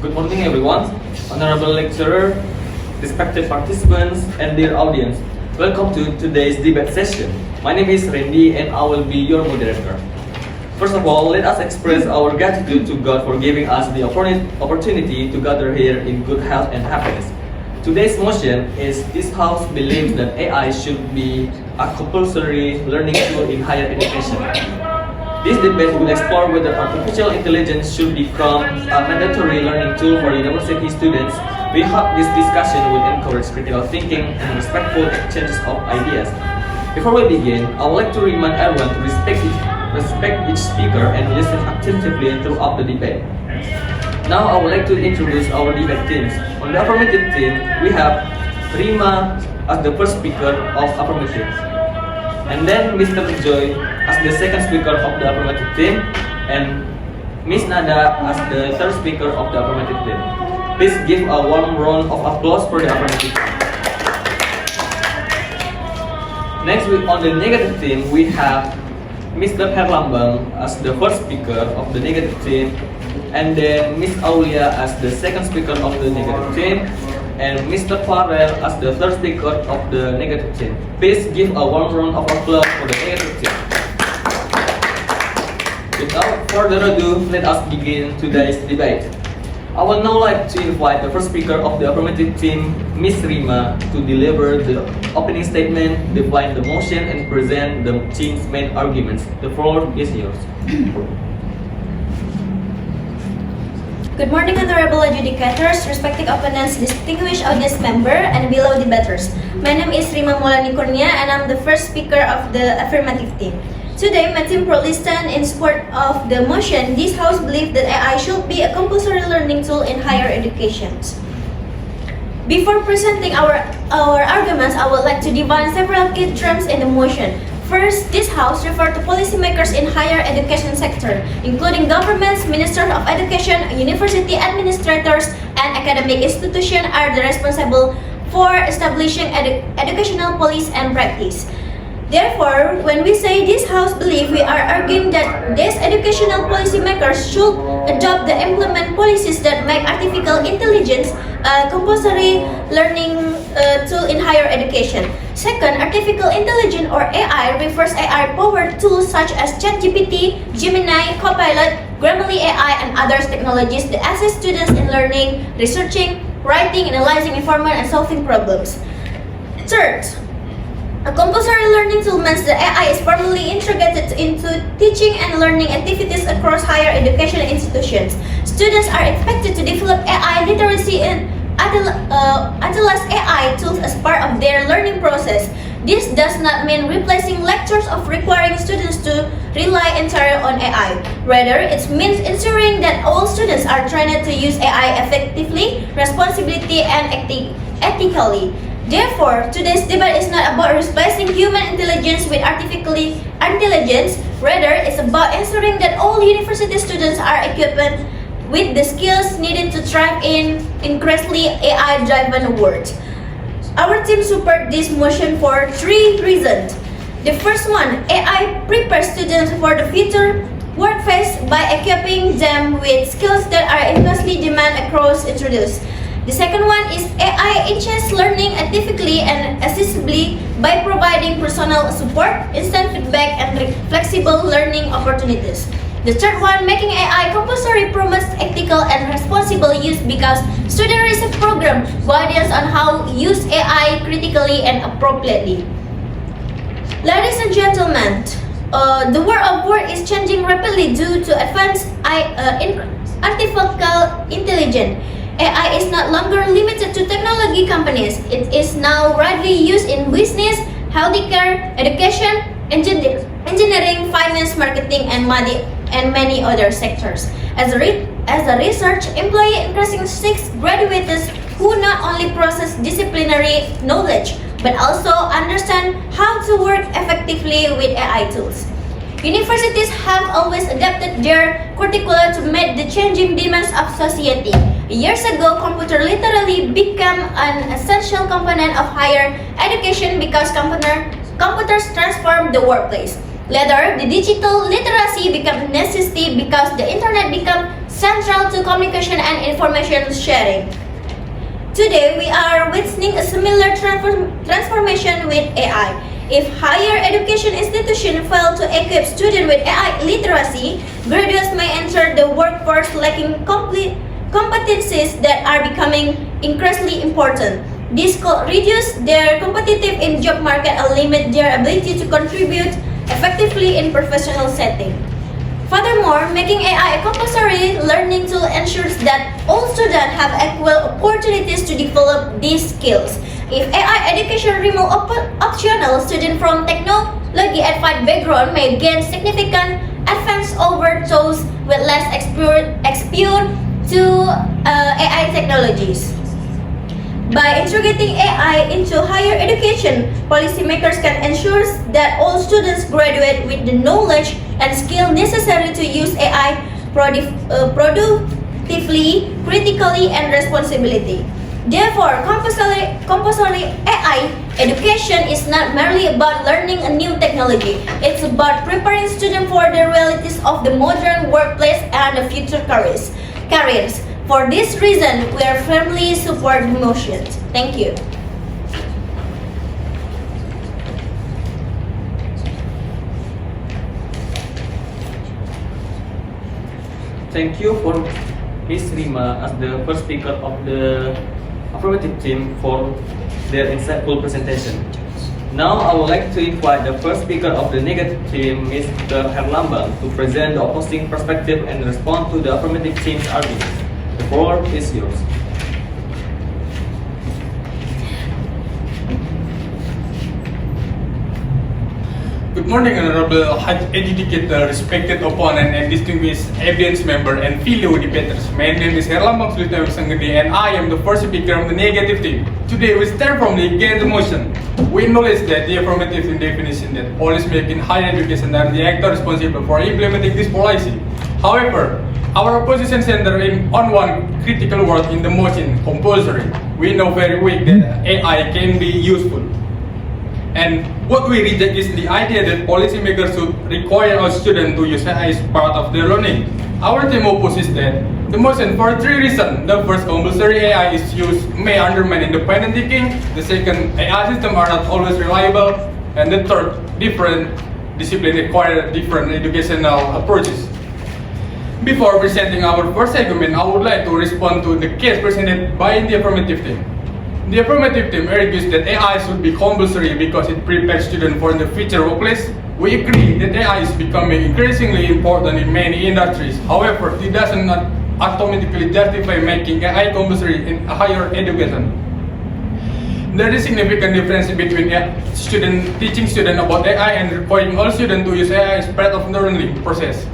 Good morning, everyone. Honorable lecturer, respected participants, and dear audience. Welcome to today's debate session. My name is Randy, and I will be your moderator. First of all, let us express our gratitude to God for giving us the opportunity to gather here in good health and happiness. Today's motion is this House believes that AI should be a compulsory learning tool in higher education. This debate will explore whether artificial intelligence should become a mandatory learning tool for university students. We hope this discussion will encourage critical thinking and respectful exchanges of ideas. Before we begin, I would like to remind everyone to respect each speaker and listen attentively throughout the debate. Now I would like to introduce our debate teams. On the affirmative team, we have Rima as the first speaker of affirmative, and then Mr. Joy as the second speaker of the affirmative team, and Miss Nada as the third speaker of the affirmative team. Please give a warm round of applause for the affirmative team. Next, on the negative team, we have Mr. Herlambang as the first speaker of the negative team, and then Miss Aulia as the second speaker of the negative team, and Mr. Farrell as the third speaker of the negative team. Please give a warm round of applause for the negative team. Without further ado, let us begin today's debate. I would now like to invite the first speaker of the affirmative team, Miss Rima, to deliver the opening statement, define the motion, and present the team's main arguments. The floor is yours. Good morning, honorable adjudicators, respected opponents, distinguished audience member, and below debaters. My name is Rima Maulani Kurnia, and I'm the first speaker of the affirmative team. Today, my team proudly stand in support of the motion. This House believes that AI should be a compulsory learning tool in higher education. Before presenting our arguments, I would like to define several key terms in the motion. First, this House refers to policymakers in higher education sector, including governments, ministers of education, university administrators, and academic institutions are the responsible for establishing educational policy and practice. Therefore, when we say this House believes, we are arguing that these educational policymakers should adopt the implement policies that make artificial intelligence a compulsory learning tool in higher education. Second, artificial intelligence or AI refers AI-powered tools such as ChatGPT, Gemini, Copilot, Grammarly AI, and other technologies that assist students in learning, researching, writing, analyzing information, and solving problems. Third, a compulsory learning tool means that AI is formally integrated into teaching and learning activities across higher education institutions. Students are expected to develop AI literacy and utilize AI tools as part of their learning process. This does not mean replacing lectures or requiring students to rely entirely on AI. Rather, it means ensuring that all students are trained to use AI effectively, responsibly, and ethically. Therefore, today's debate is not about replacing human intelligence with artificial intelligence. Rather, it's about ensuring that all university students are equipped with the skills needed to thrive in increasingly AI-driven world. Our team supports this motion for three reasons. The first one, AI prepares students for the future workplace by equipping them with skills that are increasingly demanded across introduced. The second one is AI enhances learning effectively and accessibly by providing personal support, instant feedback, and flexible learning opportunities. The third one, making AI compulsory promotes ethical and responsible use because students receive program guidance on how to use AI critically and appropriately. Ladies and gentlemen, the world of work is changing rapidly due to advanced artificial intelligence. AI is not longer limited to technology companies. It is now widely used in business, healthcare, education, engineering, finance, marketing, and many other sectors. As a research employee, increasing 6 graduates who not only process disciplinary knowledge but also understand how to work effectively with AI tools. Universities have always adapted their curricula to meet the changing demands of society. Years ago, computer literally became an essential component of higher education because computers transformed the workplace. Later, the digital literacy became a necessity because the internet became central to communication and information sharing. Today, we are witnessing a similar transformation with AI. If higher education institutions fail to equip students with AI literacy, graduates may enter the workforce lacking competencies that are becoming increasingly important. This could reduce their competitive in job market and limit their ability to contribute effectively in professional setting. Furthermore, making AI a compulsory learning tool ensures that all students have equal opportunities to develop these skills. If AI education remove optional, students from technology advanced background may gain significant advance over those with less exposure to AI technologies. By integrating AI into higher education, policymakers can ensure that all students graduate with the knowledge and skill necessary to use AI productively, critically, and responsibly. Therefore, compulsory AI education is not merely about learning a new technology. It's about preparing students for the realities of the modern workplace and the future careers. For this reason, we are firmly support the motion. Thank you. Thank you for Ms. Rima as the first speaker of the affirmative team for their insightful presentation. Now I would like to invite the first speaker of the negative team, Mr. Herlambang, to present the opposing perspective and respond to the affirmative team's arguments. The floor is yours. Good morning, Honorable Haj Educator, respected opponent and distinguished audience member and fellow debaters. My name is Herlambang Sultan Sanggeni and I am the first speaker of the negative team. Today we stand firmly against the motion. We acknowledge that the affirmative in definition that policymakers in higher education are the actor responsible for implementing this policy. However, our opposition centers on one critical word in the motion, compulsory. We know very well that AI can be useful. And what we reject is the idea that policymakers should require our students to use AI as part of their learning. Our team opposes that. The motion for three reasons. The first, compulsory AI is used may undermine independent thinking. The second, AI systems are not always reliable. And the third, different disciplines require different educational approaches. Before presenting our first argument, I would like to respond to the case presented by the affirmative team. The affirmative team argues that AI should be compulsory because it prepares students for the future workplace. We agree that AI is becoming increasingly important in many industries. However, it does not automatically justify making AI compulsory in higher education. There is a significant difference between teaching students about AI and requiring all students to use AI as part of the learning process.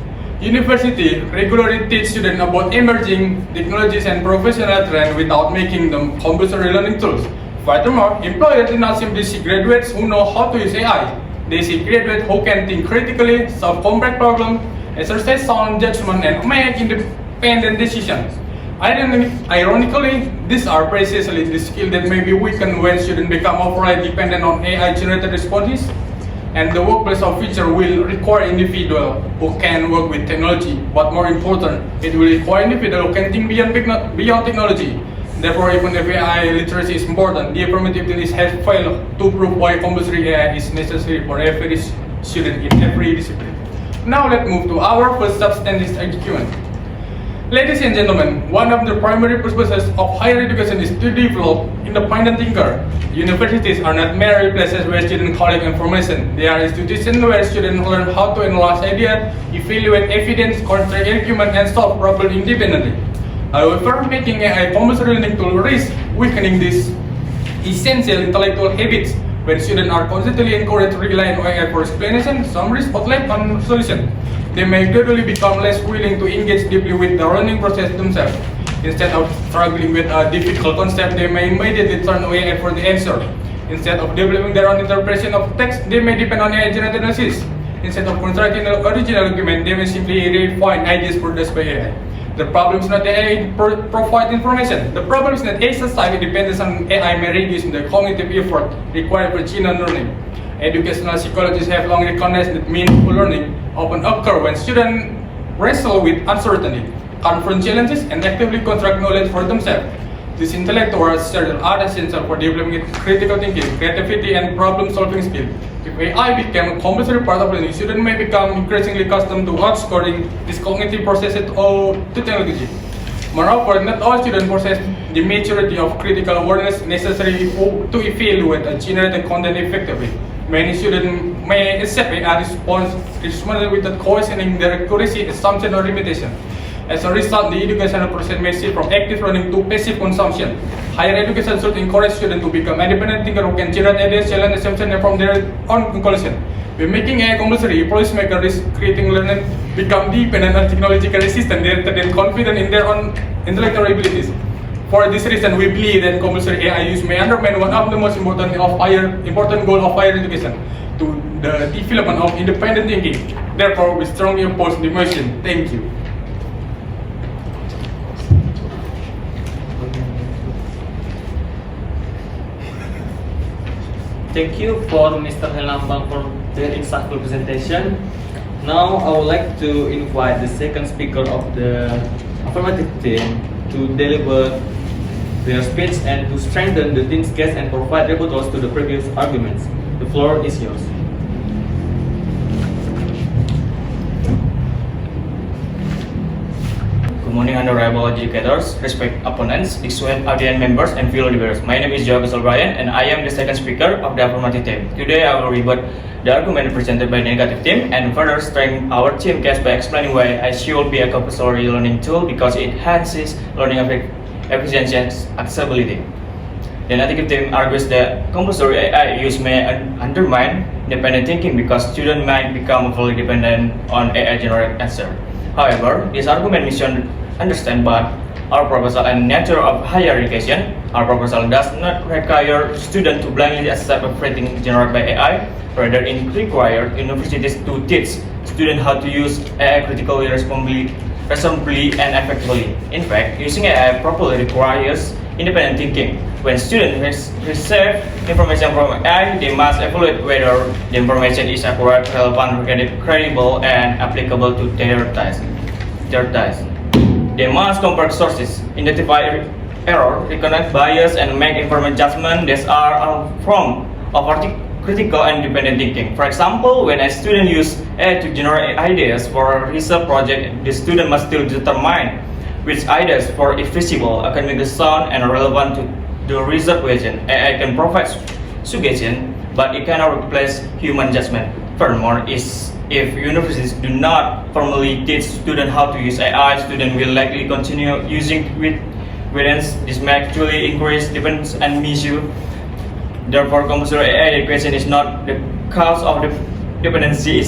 University regularly teach students about emerging technologies and professional trends without making them compulsory learning tools. Furthermore, employers do not simply seek graduates who know how to use AI. They seek graduates who can think critically, solve complex problems, exercise sound judgment, and make independent decisions. Ironically, these are precisely the skills that may be weakened when students become overly dependent on AI-generated responses. And the workplace of future will require individuals who can work with technology. But more important, it will require individuals who can think beyond technology. Therefore, even if AI literacy is important, the affirmative thesis has failed to prove why compulsory AI is necessary for every student in every discipline. Now let's move to our first substantive argument. Ladies and gentlemen, one of the primary purposes of higher education is to develop independent thinker. Universities are not mere places where students collect information. They are institutions where students learn how to analyze ideas, evaluate evidence, construct arguments, and solve problems independently. However, making AI compulsory learning tool risks weakening these essential intellectual habits. When students are constantly encouraged to rely on AI for explanation, some risk of lack on solution. They may gradually become less willing to engage deeply with the learning process themselves. Instead of struggling with a difficult concept, they may immediately turn to AI for the answer. Instead of developing their own interpretation of text, they may depend on AI-generated analysis. Instead of constructing an original argument, they may simply refine ideas produced by AI. The problem is not that AI provide information. The problem is that a society dependence on AI may reduce the cognitive effort required for genuine learning. Educational psychologists have long recognized that meaningful learning often occurs when students wrestle with uncertainty. confront challenges, and actively construct knowledge for themselves. This intellectuals are essential for developing critical thinking, creativity, and problem-solving skills. If AI became a compulsory part of learning, students may become increasingly accustomed to outscoring these cognitive processes or to technology. Moreover, not all students possess the maturity of critical awareness necessary to evaluate and generate content effectively. Many students may accept AI response without questioning their accuracy, assumption, or limitation. As a result, the educational process may shift from active learning to passive consumption. Higher education should encourage students to become independent thinkers who can generate ideas, challenge assumptions, and from their own conclusion. By making AI compulsory, policymakers risk creating learners become dependent on technological resistance rather than confident in their own intellectual abilities. For this reason, we believe that compulsory AI use may undermine one of the most important goals of higher education, to the development of independent thinking. Therefore, we strongly oppose the motion. Thank you. Thank you for Mr. Helambang for the insightful presentation. Now I would like to invite the second speaker of the affirmative team to deliver their speech and to strengthen the team's case and provide rebuttals to the previous arguments. The floor is yours. Good morning, honorable educators, respected opponents, distinguished audience members, and fellow debaters. My name is Joaquin O'Brien, and I am the second speaker of the affirmative team. Today, I will rebut the argument presented by the negative team and further strengthen our team case by explaining why I should be a compulsory learning tool because it enhances learning efficiency and accessibility. The negative team argues that compulsory AI use may undermine independent thinking because students might become fully dependent on AI-generated answer. However, this argument misunderstood but our proposal and nature of higher education. Our proposal does not require students to blindly accept everything generated by AI. Rather, it requires universities to teach students how to use AI critically, responsibly, and effectively. In fact, using AI properly requires independent thinking. When students receive information from AI, they must evaluate whether the information is accurate, relevant, credible, and applicable to their task. They must compare sources, identify error, recognize bias, and make informed judgments that are a form of critical and independent thinking. For example, when a student uses AI to generate ideas for a research project, the student must still determine which ideas are feasible, academically sound, and relevant to the research question. AI can provide suggestions, but it cannot replace human judgment. Furthermore, if universities do not formally teach students how to use AI, students will likely continue using it. This may actually increase dependence and misuse. Therefore, compulsory AI education is not the cause of the dependency.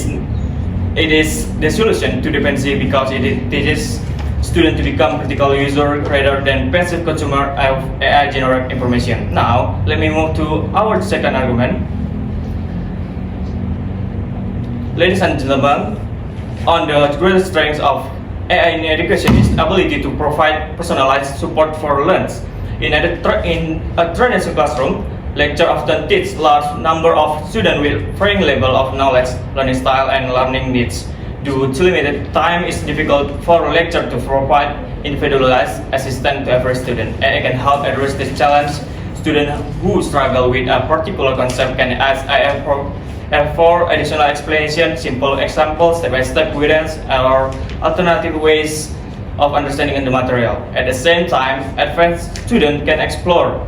It is the solution to dependency because it teaches students to become critical users rather than passive consumer of AI-generated information. Now, let me move to our second argument. Ladies and gentlemen, on the greatest strength of AI in education is ability to provide personalized support for learners. In a traditional classroom, lecture often teach large number of students with varying level of knowledge, learning style, and learning needs. Due to limited time, it's difficult for a lecturer to provide individualized assistance to every student. AI can help address this challenge. Students who struggle with a particular concept can ask AI for additional explanation, simple examples, step-by-step guidance, or alternative ways of understanding the material. At the same time, advanced students can explore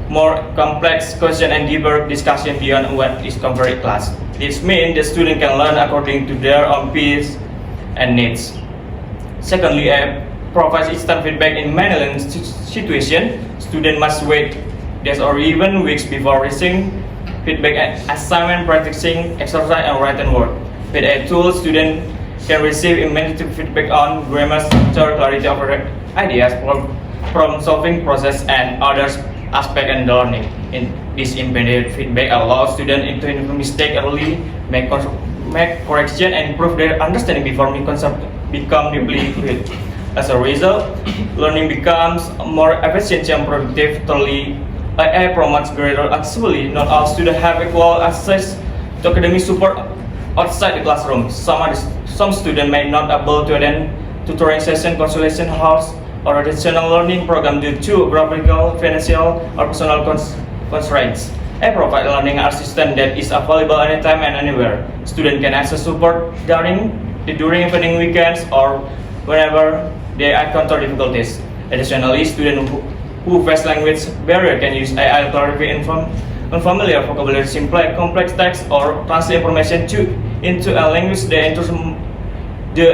more complex question and deeper discussion beyond what is covered in class. This means the student can learn according to their own pace and needs. Secondly, AI provides instant feedback in many learning situations. Students must wait days or even weeks before receiving feedback at assignment, practicing, exercise, and written work. With a tool, students can receive immediate feedback on grammar, structure, clarity of ideas, problem-solving process, and other aspects in learning. This immediate feedback allows students to mistake early, make correction, and improve their understanding before concepts become deeply clear. As a result, learning becomes more efficient and productive. Thirdly, AI promotes greater accessibility. Not all students have equal access to academic support outside the classroom. Some students may not be able to attend tutoring session, consultation hours, or additional learning program due to geographical, financial, or personal constraints. I provide learning assistance that is available anytime and anywhere. Students can access support during evening weekends or whenever they encounter difficulties. Additionally, students who face language barrier can use AI to clarify unfamiliar vocabulary, simplify complex text, or translate information into a language they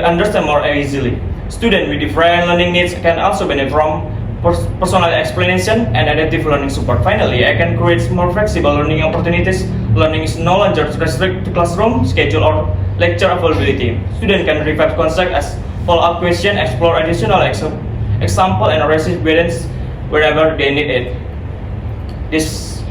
understand more easily. Students with different learning needs can also benefit from personal explanation and adaptive learning support. Finally, I can create more flexible learning opportunities. Learning is no longer restricted to classroom, schedule, or lecture availability. Students can revive concepts, ask follow-up questions, explore additional example, and receive guidance wherever they need it. This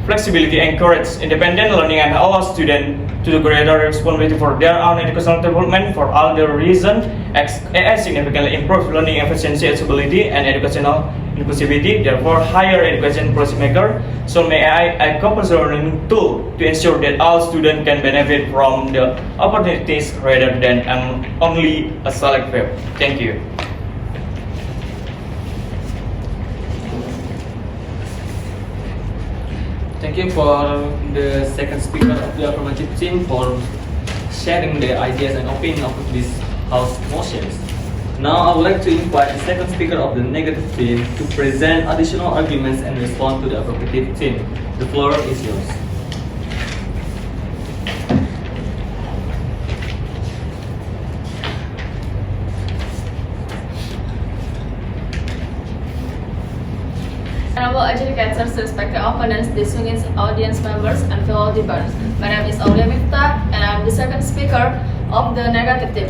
flexibility encourages independent learning and allows students to take greater responsibility for their own educational development. For all the reasons, AI significantly improves learning efficiency, accessibility, and educational inclusivity. Therefore, higher education policymakers should make AI a compulsory learning tool to ensure that all students can benefit from the opportunities rather than only a select few. Thank you. Thank you for the second speaker of the affirmative team for sharing their ideas and opinion of these house motions. Now I would like to invite the second speaker of the negative team to present additional arguments and respond to the affirmative team. The floor is yours. Honorable adjudicators, respected opponents, distinguished audience members, and fellow debaters. My name is Aulia Miftah, and I am the second speaker of the negative team.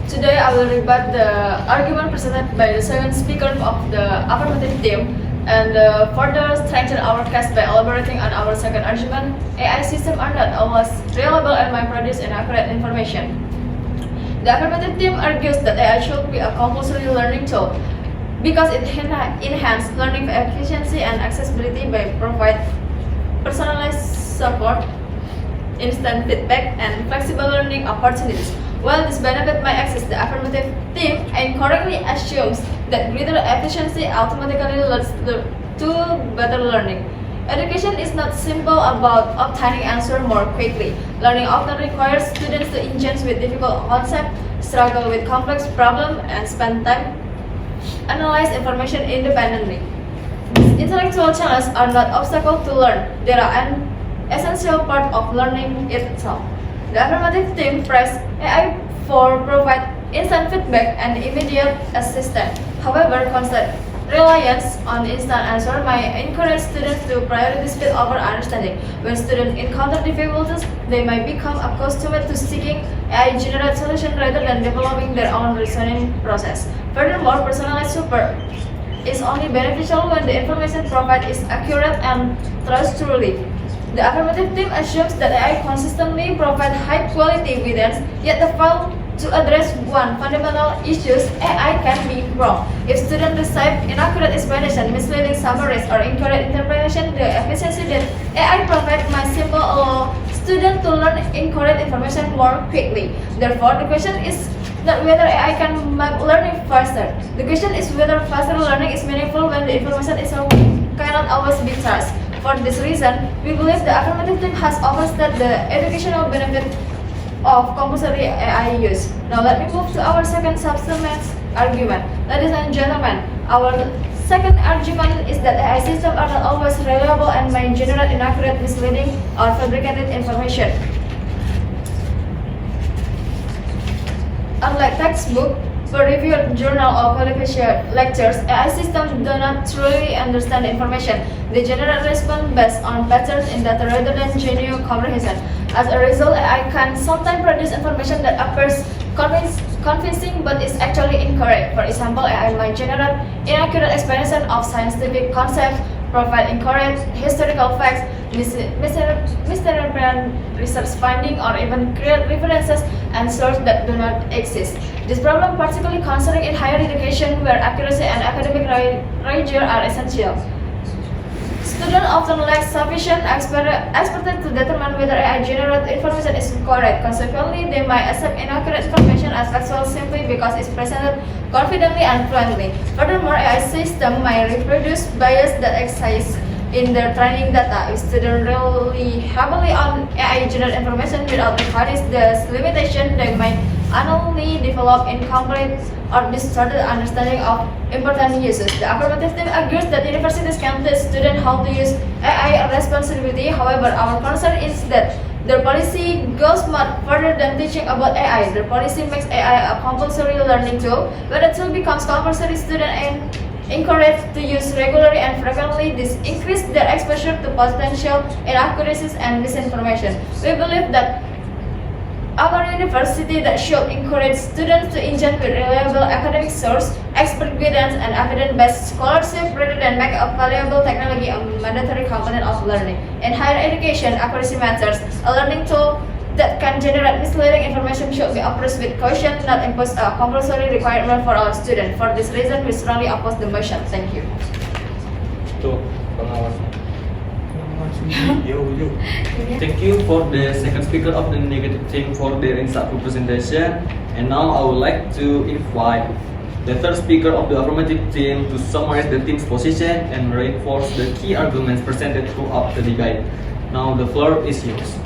Today, I will rebut the argument presented by the second speaker of the affirmative team and further strengthen our case by elaborating on our second argument. AI systems are not always reliable and might produce inaccurate information. The affirmative team argues that AI should be a compulsory learning tool because it enhances learning efficiency and accessibility by providing personalized support, instant feedback, and flexible learning opportunities. While this benefit may exist, the affirmative team incorrectly assumes that greater efficiency automatically leads to better learning. Education is not simple about obtaining answers more quickly. Learning often requires students to engage with difficult concepts, struggle with complex problems, and spend time analyze information independently. These intellectual challenges are not obstacles to learn, they are an essential part of learning itself. The affirmative team praised AI for provide instant feedback and immediate assistance. However, constant reliance on instant answer may encourage students to prioritize speed over understanding. When students encounter difficulties, they may become accustomed to seeking AI-generated solutions rather than developing their own reasoning process. Furthermore, personalized support is only beneficial when the information provided is accurate and trustworthy. The affirmative team assumes that AI consistently provides high-quality evidence, yet the fail to address one fundamental issue, AI can be wrong. If students receive inaccurate explanation, misleading summaries, or incorrect interpretation, the efficiency that AI provides might simply allow students to learn incorrect information more quickly. Therefore, the question is not whether AI can make learning faster. The question is whether faster learning is meaningful when the information itself cannot always be trusted. For this reason, we believe the affirmative team has overstated the educational benefit of compulsory AI use. Now let me move to our second substantive argument. Ladies and gentlemen, our second argument is that AI systems are not always reliable and may generate inaccurate, misleading, or fabricated information. Unlike textbook, peer-reviewed journal or qualified lectures, AI systems do not truly understand information. They generate response based on patterns in data rather than genuine comprehension. As a result, AI can sometimes produce information that appears convincing but is actually incorrect. For example, AI might generate inaccurate explanation of scientific concepts, provide incorrect historical facts, misrepresent research findings, or even create references and sources that do not exist. This problem particularly concerning in higher education where accuracy and academic rigor are essential. Students often lack sufficient expertise to determine whether AI-generated information is correct. Consequently, they might accept inaccurate information as factual simply because it's presented confidently and fluently. Furthermore, AI system might reproduce bias that exists in their training data. If students rely heavily on AI-generated information without recognizing the limitation, they might unknowingly develop incomplete or distorted understanding of important uses. The affirmative team agrees that universities can teach students how to use AI responsibly. However, our concern is that their policy goes much further than teaching about AI. Their policy makes AI a compulsory learning tool. When the tool becomes compulsory, students encouraged to use regularly and frequently. This increases their exposure to potential inaccuracies and misinformation. We believe that our university that should encourage students to engage with reliable academic source, expert guidance, and evidence-based scholarship rather than make a valuable technology a mandatory component of learning. In higher education, accuracy matters. A learning tool that can generate misleading information should be approached with caution, not impose a compulsory requirement for all students. For this reason, we strongly oppose the motion. Thank you. Tuh, pengawasnya. Thank you for the second speaker of the negative team for their insightful presentation. And now I would like to invite the third speaker of the affirmative team to summarize the team's position and reinforce the key arguments presented throughout the debate. Now the floor is yours.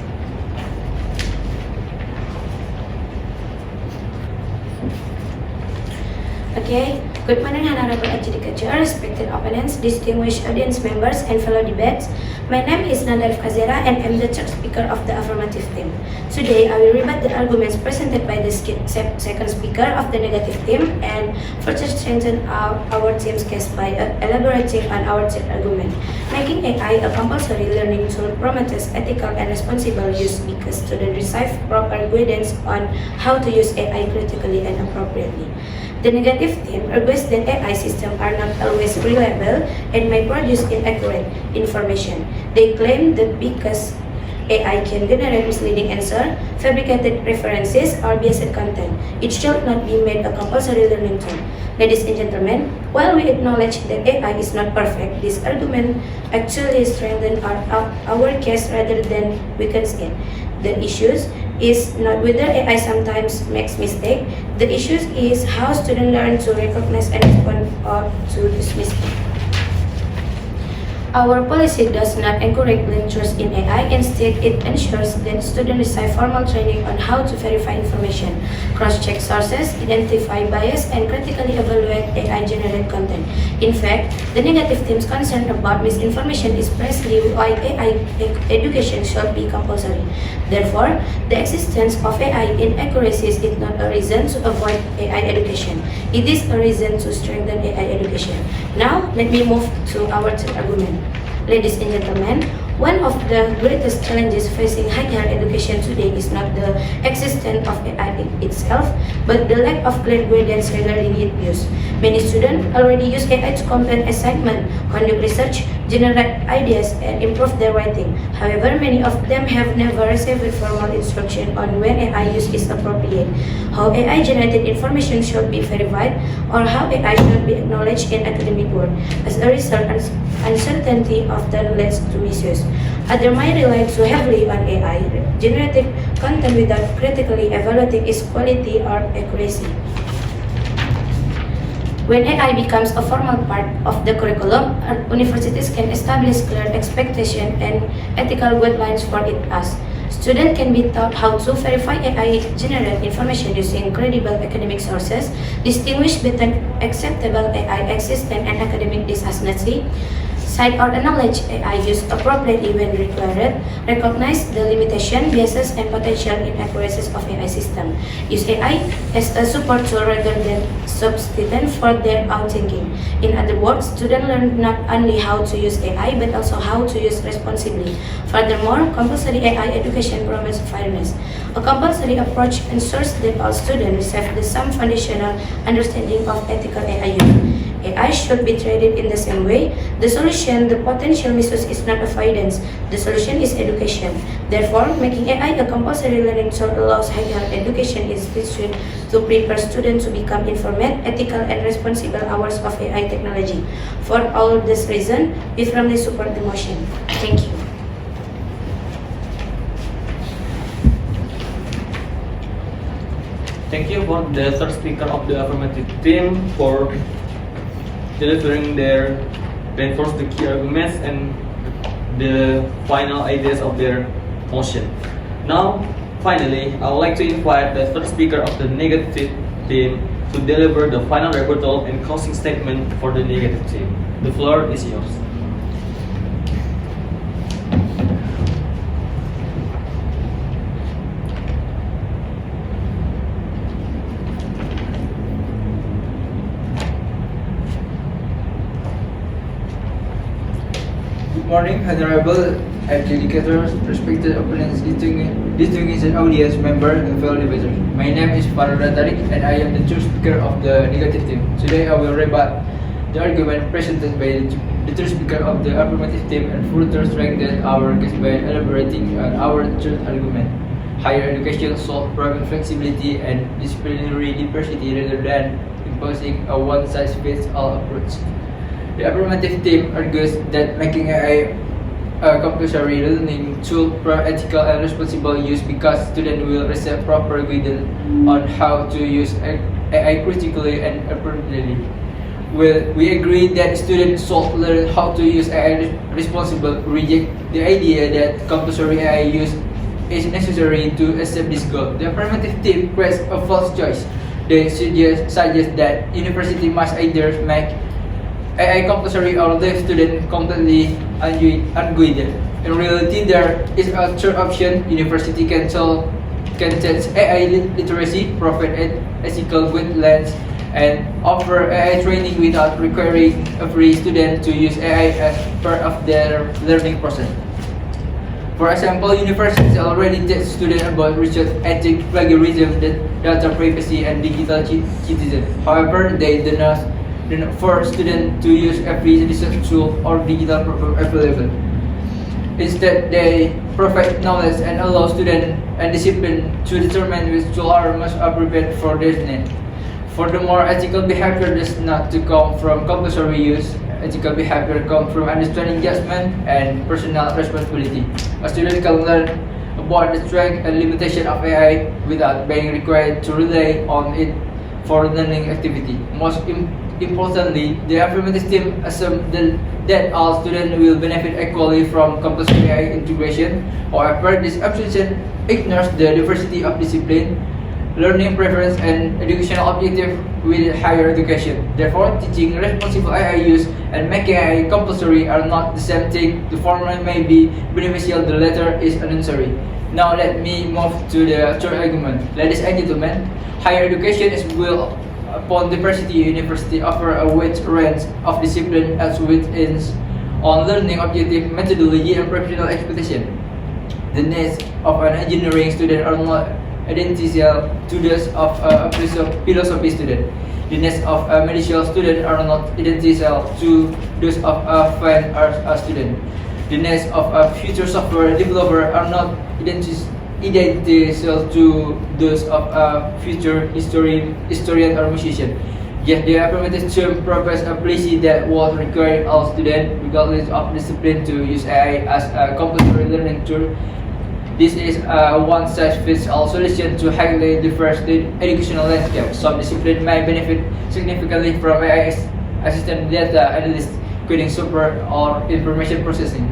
Okay, good morning, honorable adjudicator, respected opponents, distinguished audience members, and fellow debates. My name is Nanda Rifkazera, and I'm the third speaker of the affirmative team. Today, I will rebut the arguments presented by the second speaker of the negative team and further strengthen our team's case by elaborating on our third argument. Making AI a compulsory learning tool promotes ethical and responsible use because students receive proper guidance on how to use AI critically and appropriately. The negative team argues that AI systems are not always reliable and may produce inaccurate information. They claim that because AI can generate misleading answers, fabricated references, or biased content, it should not be made a compulsory learning tool. Ladies and gentlemen, while we acknowledge that AI is not perfect, this argument actually strengthens our case rather than weakens it. The issues is not whether AI sometimes makes mistakes. The issue is how students learn to recognize and respond to this mistake. Our policy does not encourage blind trust in AI. Instead, it ensures that students receive formal training on how to verify information, cross-check sources, identify bias, and critically evaluate AI-generated content. In fact, the negative team's concern about misinformation is precisely why AI education should be compulsory. Therefore, the existence of AI inaccuracies is not a reason to avoid AI education. It is a reason to strengthen AI education. Now, let me move to our third argument. Ladies and gentlemen, one of the greatest challenges facing higher education today is not the existence of AI itself, but the lack of clear guidance regarding its use. Many students already use AI to complete assignments, conduct research, generate ideas, and improve their writing. However, many of them have never received formal instruction on when AI use is appropriate, how AI-generated information should be verified, or how AI should be acknowledged in academic work. As a result, uncertainty often leads to misuse. Others might rely too heavily on AI-generated content without critically evaluating its quality or accuracy. When AI becomes a formal part of the curriculum, universities can establish clear expectations and ethical guidelines for it as students can be taught how to verify AI-generated information using credible academic sources, distinguish between acceptable AI existence and academic dishonesty, cite or acknowledge AI used appropriately when required, recognize the limitations, biases, and potential inaccuracies of AI system. Use AI as a support tool rather than substitute for their own thinking. In other words, students learn not only how to use AI but also how to use responsibly. Furthermore, compulsory AI education promotes fairness. A compulsory approach ensures that all students receive the same foundational understanding of ethical AI use. AI should be treated in the same way. The solution, the potential misuse is not avoidance. The solution is education. Therefore, making AI a compulsory learning tool allows higher education institution to prepare students to become informed, ethical, and responsible hours of AI technology. For all this reason, we firmly support the motion. Thank you. Thank you for the third speaker of the affirmative team for delivering their reinforce the key arguments and the final ideas of their motion. Now, finally, I would like to invite the third speaker of the negative team to deliver the final rebuttal and closing statement for the negative team. The floor is yours. Good morning, honorable adjudicators, respected opponents, distinguished audience member, and fellow debaters. My name is Farada Tarik, and I am the third speaker of the negative team. Today, I will rebut the argument presented by the third speaker of the affirmative team and further strengthen our case by elaborating on our third argument. Higher education solves problem flexibility and disciplinary diversity rather than imposing a one-size-fits-all approach. The affirmative team argues that making AI a compulsory learning tool for ethical and responsible use because students will receive proper guidance on how to use AI critically and appropriately. We agree that students should learn how to use AI responsibly, reject the idea that compulsory AI use is necessary to achieve this goal. The affirmative team creates a false choice. They suggest that university must either make AI compulsory or leave students completely unguided. In reality, there is a third option. University can teach AI literacy, provide ethical guidelines, and offer AI training without requiring every student to use AI as part of their learning process. For example, universities already teach students about research ethics, plagiarism, data privacy, and digital citizenship. However, they do not force students to use every research tool or digital program available. Instead, they provide knowledge and allow students and discipline to determine which tools are most appropriate for their needs. Furthermore, ethical behavior does not to come from compulsory use. Ethical behavior comes from understanding judgment and personal responsibility. A student can learn about the strength and limitation of AI without being required to rely on it for learning activity. Most importantly, the affirmative team assumes that all students will benefit equally from compulsory AI integration. However, this assumption ignores the diversity of discipline, learning preference, and educational objective with higher education. Therefore, teaching responsible AI use and making AI compulsory are not the same thing. The former may be beneficial, the latter is unnecessary. Now let me move to the third argument. Ladies and gentlemen, higher education is built upon diversity. University offer a wide range of discipline as with its on learning objective, methodology, and professional expectation. The needs of an engineering student are not identical to those of a philosophy student. The needs of a medical student are not identical to those of a fine arts student. The needs of a future software developer are not identical to those of a future historian or musician. Yet the affirmative term provides a policy that will require all students, regardless of discipline, to use AI as a compulsory learning tool. This is a one-size-fits-all solution to highly diverse educational landscape. Some disciplines may benefit significantly from AI-assisted data analysis, coding software, or information processing.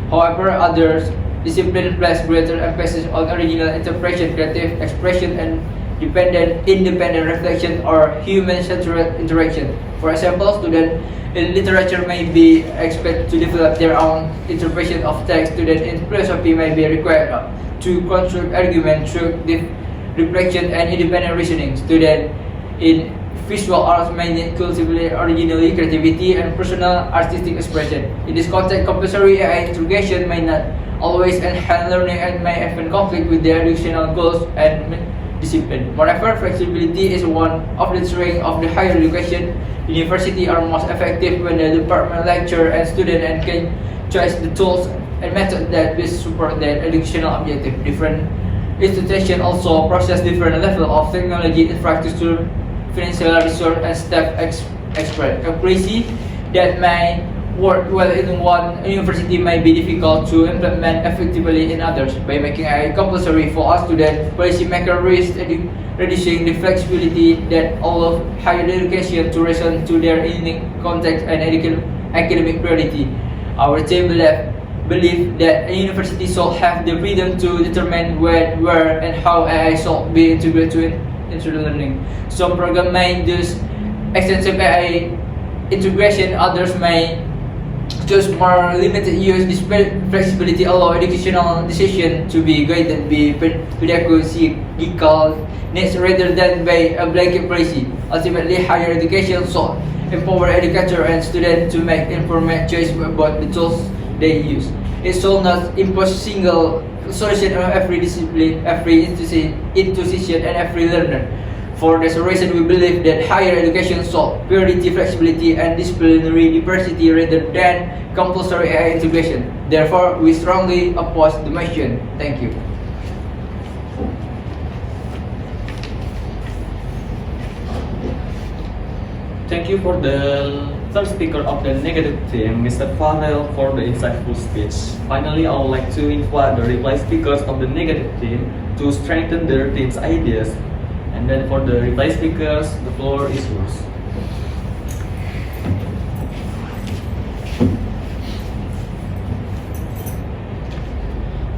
However, others disciplines place greater emphasis on original interpretation, creative expression, and independent reflection or human-centered interaction. For example, students in literature may be expected to develop their own interpretation of text. Students in philosophy may be required to construct argument through deep reflection and independent reasoning. Students in visual arts may need cultivate originality, creativity, and personal artistic expression. In this context, compulsory AI integration may not always enhance learning and may often conflict with their educational goals and discipline. Moreover, flexibility is one of the strengths of the higher education. Universities are most effective when the department, lecturer, and student and can choose the tools and methods that best support their educational objective. Different institutions also process different level of technology, infrastructure, financial resource, and staff accuracy that may work well in one university may be difficult to implement effectively in others. By making AI compulsory for all students, policymakers risk reducing the flexibility that allows higher education to respond to their unique context and academic priority. Our team believe that a university should have the freedom to determine when, where, and how AI should be integrated into the learning. Some programs may use extensive AI integration, others may choose more limited use. This flexibility allows educational decision to be guided by pedagogical needs rather than by a blanket policy. Ultimately, higher education should empower educators and students to make informed choices about the tools they use. It should not impose single solution on every discipline, every institution, and every learner. For this reason, we believe that higher education should prioritize flexibility and disciplinary diversity rather than compulsory AI integration. Therefore, we strongly oppose the motion. Thank you. Thank you for the third speaker of the negative team, Mr. Farrell, for the insightful speech. Finally, I would like to invite the reply speakers of the negative team to strengthen their team's ideas. And then for the reply speakers, the floor is yours.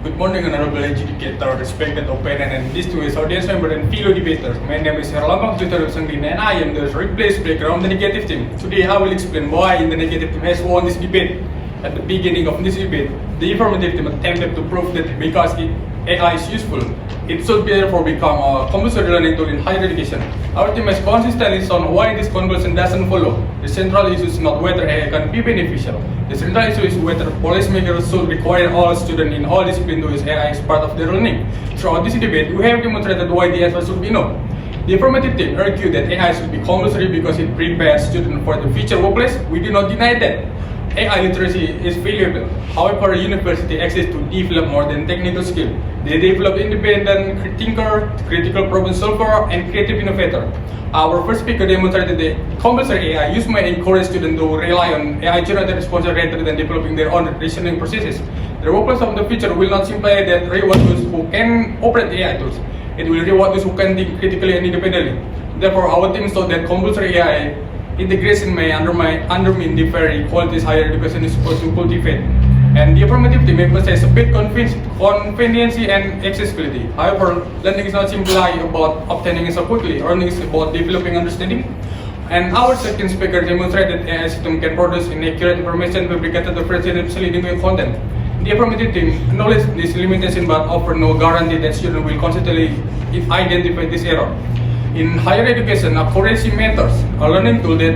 Good morning, honorable educator, respected opponent, and distinguished audience member and fellow debaters. My name is Herlambang Sutaryo Sangrina, and I am the replay speaker of the negative team. Today, I will explain why the negative team has won this debate. At the beginning of this debate, the affirmative team attempted to prove that because AI is useful, it should therefore become a compulsory learning tool in higher education. Our team has consistently shown why this conclusion doesn't follow. The central issue is not whether AI can be beneficial. The central issue is whether policymakers should require all students in all disciplines to use AI as part of their learning. Throughout this debate, we have demonstrated why the answer should be no. The affirmative team argued that AI should be compulsory because it prepares students for the future workplace. We do not deny that. AI literacy is valuable. However, a university exists to develop more than technical skill. They develop independent thinker, critical problem solver, and creative innovator. Our first speaker demonstrated that compulsory AI use may encourage students to rely on AI-generated responses rather than developing their own reasoning processes. The workplace of the future will not simply that reward those who can operate AI tools. It will reward those who can think critically and independently. Therefore, our team saw that compulsory AI integration may undermine the very qualities higher education is supposed to cultivate. And the affirmative team emphasizes a bit convenience and accessibility. However, learning is not simply about obtaining answers quickly. Learning is about developing understanding. And our second speaker demonstrated that AI system can produce inaccurate information fabricated to present misleading content. The affirmative team acknowledges this limitation but offer no guarantee that students will constantly identify this error. In higher education, accuracy matters. A learning tool that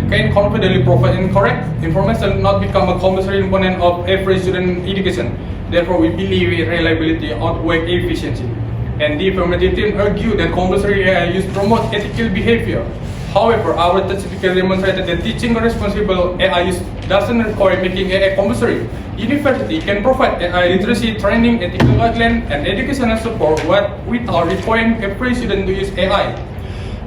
can confidently provide incorrect information not become a compulsory component of every student education. Therefore, we believe reliability outweighs efficiency. And the affirmative team argue that compulsory AI use promote ethical behavior. However, our third speaker demonstrated that teaching responsible AI use doesn't require making AI compulsory. University can provide AI literacy training, ethical guidelines, and educational support without requiring every student to use AI.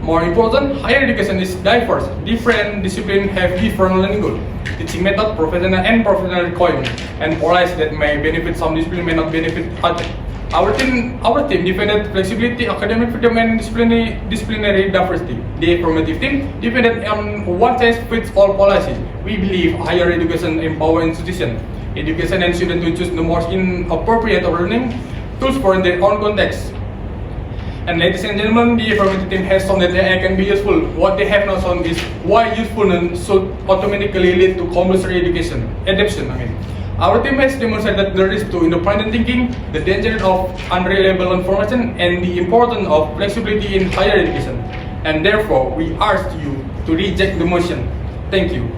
More important, higher education is diverse. Different disciplines have different learning goals, teaching method, professional requirements, and policies that may benefit some disciplines may not benefit others. Our team defended flexibility, academic freedom, and disciplinary diversity. The affirmative team defended on one-size-fits-all policy. We believe higher education empowers institutions, education, and students to choose the most appropriate learning tools for their own context. And ladies and gentlemen, the affirmative team has shown that AI can be useful. What they have not shown is why usefulness should automatically lead to compulsory adoption. Our team has demonstrated the risk to independent thinking, the danger of unreliable information, and the importance of flexibility in higher education. And therefore, we ask you to reject the motion. Thank you.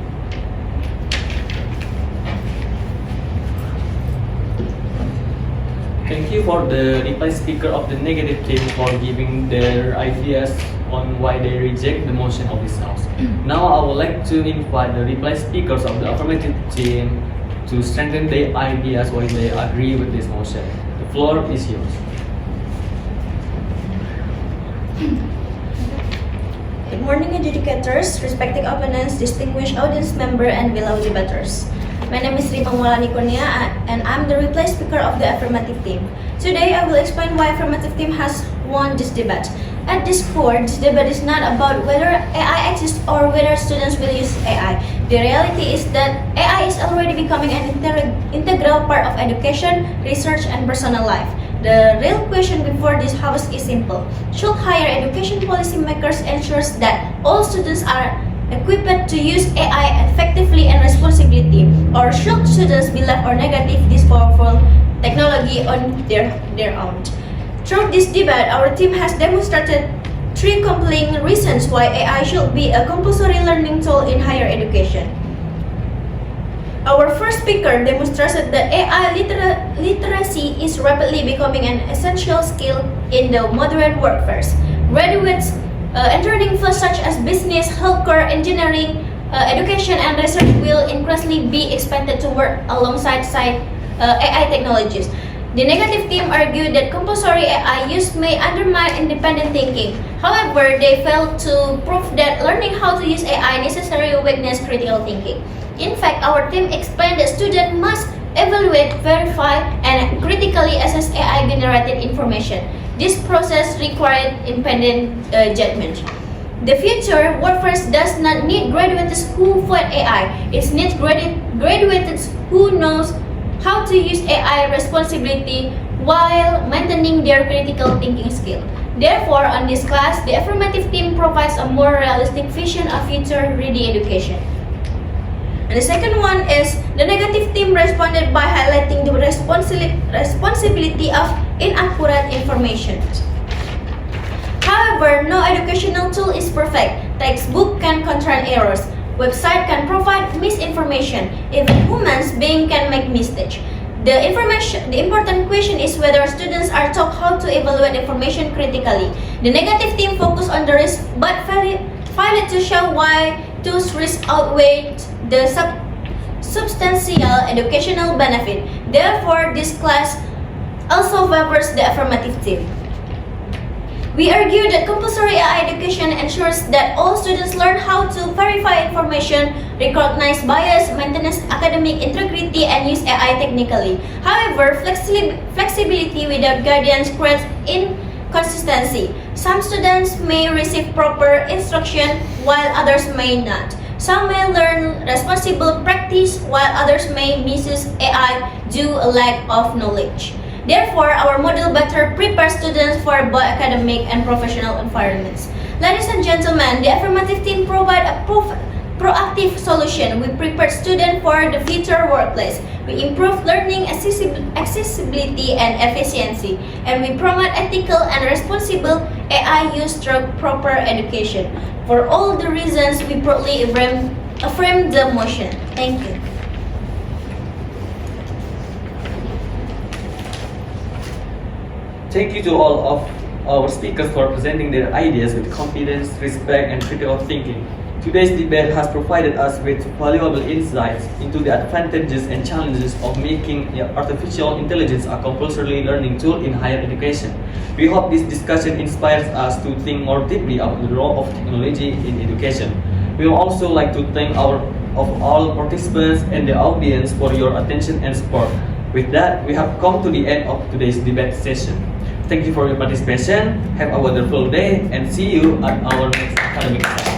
Thank you for the reply speaker of the negative team for giving their ideas on why they reject the motion of this house. Now I would like to invite the reply speakers of the affirmative team to strengthen their ideas why they agree with this motion. The floor is yours. Good morning, adjudicators, respected opponents, distinguished audience member, and below debaters. My name is Rima Maulani Kurnia, and I'm the reply speaker of the affirmative team. Today, I will explain why affirmative team has won this debate. At this core, this debate is not about whether AI exists or whether students will use AI. The reality is that AI is already becoming an integral part of education, research, and personal life. The real question before this house is simple. Should higher education policymakers ensure that all students are equipped to use AI effectively and responsibly, or should students be left or negative this powerful technology on their own? Throughout this debate, our team has demonstrated 3 compelling reasons why AI should be a compulsory learning tool in higher education. Our first speaker demonstrated that AI literacy is rapidly becoming an essential skill in the modern workforce. Graduates entering fields such as business, healthcare, engineering, education, and research will increasingly be expected to work alongside AI technologies. The negative team argued that compulsory AI use may undermine independent thinking. However, they failed to prove that learning how to use AI necessarily weakens critical thinking. In fact, our team explained that students must evaluate, verify, and critically assess AI-generated information. This process required independent judgment. The future workforce does not need graduates who fight AI. It needs graduates who knows how to use AI responsibly while maintaining their critical thinking skill. Therefore, on this class, the affirmative team provides a more realistic vision of future-ready education. And the second one is the negative team responded by highlighting the responsibility of inaccurate information. However, no educational tool is perfect. Textbook can contain errors. Website can provide misinformation. Even humans being can make mistakes. The important question is whether students are taught how to evaluate information critically. The negative team focus on the risk, but failed to show why those risks outweigh the substantial educational benefit. Therefore, this class also favors the affirmative team. We argue that compulsory AI education ensures that all students learn how to verify information, recognize bias, maintain academic integrity, and use AI technically. However, flexibility without guidance creates inconsistency. Some students may receive proper instruction while others may not. Some may learn responsible practice while others may misuse AI due to a lack of knowledge. Therefore, our model better prepares students for both academic and professional environments. Ladies and gentlemen, the affirmative team provide a proactive solution. We prepare students for the future workplace. We improve learning accessibility and efficiency, and we promote ethical and responsible AI use through proper education. For all the reasons, we proudly affirm the motion. Thank you. Thank you to all of our speakers for presenting their ideas with confidence, respect, and critical thinking. Today's debate has provided us with valuable insights into the advantages and challenges of making artificial intelligence a compulsory learning tool in higher education. We hope this discussion inspires us to think more deeply about the role of technology in education. We would also like to thank all participants and the audience for your attention and support. With that, we have come to the end of today's debate session. Thank you for your participation. Have a wonderful day and see you at our next academic session.